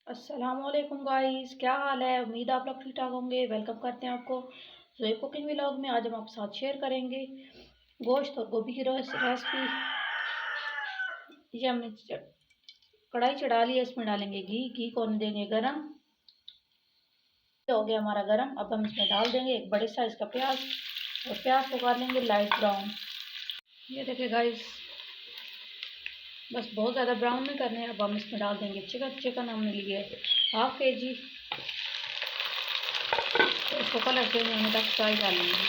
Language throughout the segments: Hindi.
अस्सलाम वालेकुम गाइस, क्या हाल है। उम्मीद आप लोग ठीक ठाक होंगे। वेलकम करते हैं आपको जोए कुकिंग व्लॉग में। आज हम आपके साथ शेयर करेंगे गोश्त और गोभी की रेसिपी। ये हमने कढ़ाई चढ़ा ली है, इसमें डालेंगे घी को हम देंगे गरम। हो गया हमारा गरम। अब हम इसमें डाल देंगे एक बड़े साइज का प्याज और प्याज को कर लेंगे लाइट ब्राउन। ये देखिए गाइस, बस बहुत ज़्यादा ब्राउन नहीं करने हैं। अब हम इसमें डाल देंगे चिकन हमने लिए 1/2 kg। तो इसको कलर चेंज होने तक फ्राई कर लेंगे।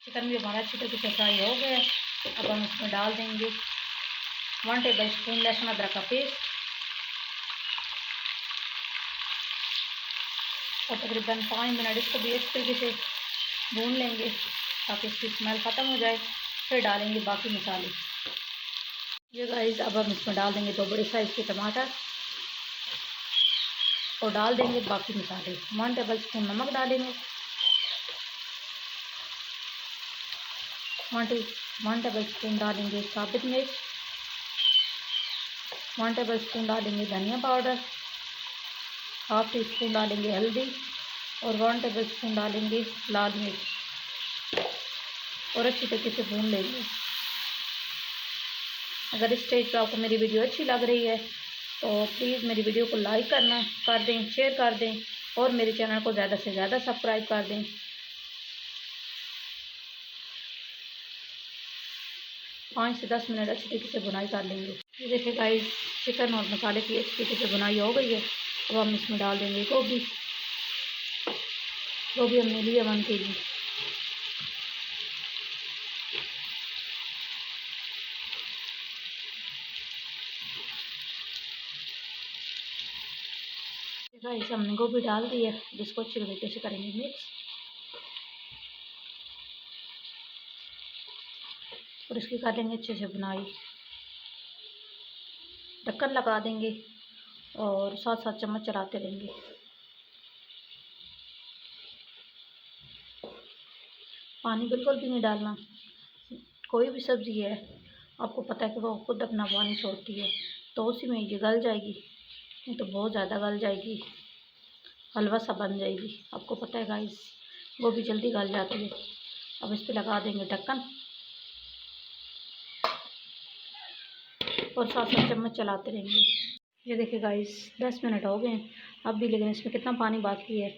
चिकन भी हमारा अच्छी तरीके से फ्राई हो गया। अब हम इसमें डाल देंगे 1 टेबल स्पून लहसुन अदरक का पेस्ट और तकरीबन 5 मिनट इसको भी अच्छी तरीके से भून लेंगे ताकि इसकी स्मेल ख़त्म हो जाए। फिर डालेंगे बाकी मसाले। ये गाइस, अब हम इसमें डाल देंगे 2 बड़े साइज़ के टमाटर और डाल देंगे बाकी मसाले। 1 टेबल स्पून नमक डालेंगे, 1 टेबल स्पून डालेंगे साबुत मिर्च, 1 टेबल स्पून डालेंगे धनिया पाउडर, 1/2 टी स्पून डालेंगे हल्दी और 1 टेबल स्पून डालेंगे लाल मिर्च और अच्छी तरीके से भून लेंगे। अगर इस स्टेज पर आपको मेरी वीडियो अच्छी लग रही है तो प्लीज़ मेरी वीडियो को लाइक कर दें, शेयर कर दें और मेरे चैनल को ज़्यादा से ज़्यादा सब्सक्राइब कर दें। 5 से 10 मिनट अच्छी तरीके से बुनाई कर लेंगे। ये देखिए गाइस, चिकन और मसाले की अच्छी तरीके से बुनाई हो गई है। अब हम इसमें डाल देंगे गोभी हमने लिए 1 kg। गाइस, हमने गोभी डाल दी है। जिसको अच्छी तरीके से करेंगे मिक्स और इसकी कर लेंगे अच्छे से बुनाई। ढक्कन लगा देंगे और साथ साथ चम्मच चलाते रहेंगे। पानी बिल्कुल भी नहीं डालना। कोई भी सब्ज़ी है, आपको पता है कि वो खुद अपना पानी छोड़ती है, तो उसी में ये गल जाएगी। नहीं तो बहुत ज़्यादा गल जाएगी, हलवा सा बन जाएगी। आपको पता है गाइस, गोभी जल्दी गल जाती है। अब इस पर लगा देंगे ढक्कन और साथ साथ चम्मच चलाते रहेंगे। ये देखिए गाइस, 10 मिनट हो गए हैं अब भी, लेकिन इसमें कितना पानी बाकी है।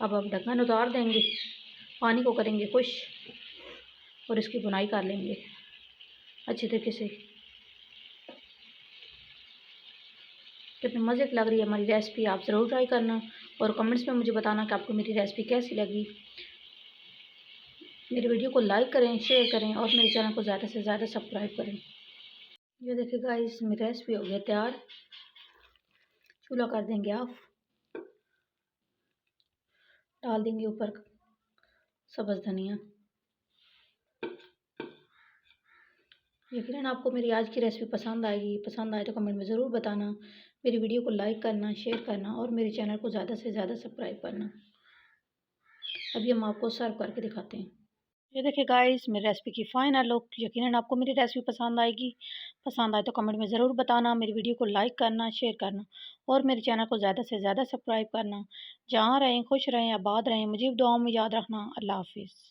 अब हम ढक्कन उतार देंगे, पानी को करेंगे खुश और इसकी बुनाई कर लेंगे अच्छी तरीके से। कितनी मज़े की लग रही है हमारी रेसिपी। आप ज़रूर ट्राई करना और कमेंट्स में मुझे बताना कि आपको मेरी रेसिपी कैसी लगी। मेरी वीडियो को लाइक करें, शेयर करें और मेरे चैनल को ज़्यादा से ज़्यादा सब्सक्राइब करें। ये देखिए गाइस, मेरी रेसिपी हो गई तैयार। चूल्हा कर देंगे ऑफ। डाल देंगे ऊपर सब्ज़ धनिया। यकीनन आपको मेरी आज की रेसिपी पसंद आएगी। पसंद आए तो कमेंट में ज़रूर बताना। मेरी वीडियो को लाइक करना, शेयर करना और मेरे चैनल को ज़्यादा से ज़्यादा सब्सक्राइब करना। अभी हम आपको सर्व करके दिखाते हैं। ये देखिए गाइस, मेरी रेसिपी की फाइनल लुक। यकीनन आपको मेरी रेसिपी पसंद आएगी। पसंद आए तो कमेंट में ज़रूर बताना। मेरी वीडियो को लाइक करना, शेयर करना और मेरे चैनल को ज़्यादा से ज़्यादा सब्सक्राइब करना। जहाँ रहें खुश रहें, आबाद रहें। मुझे दुआओं में याद रखना। अल्लाह हाफिज़।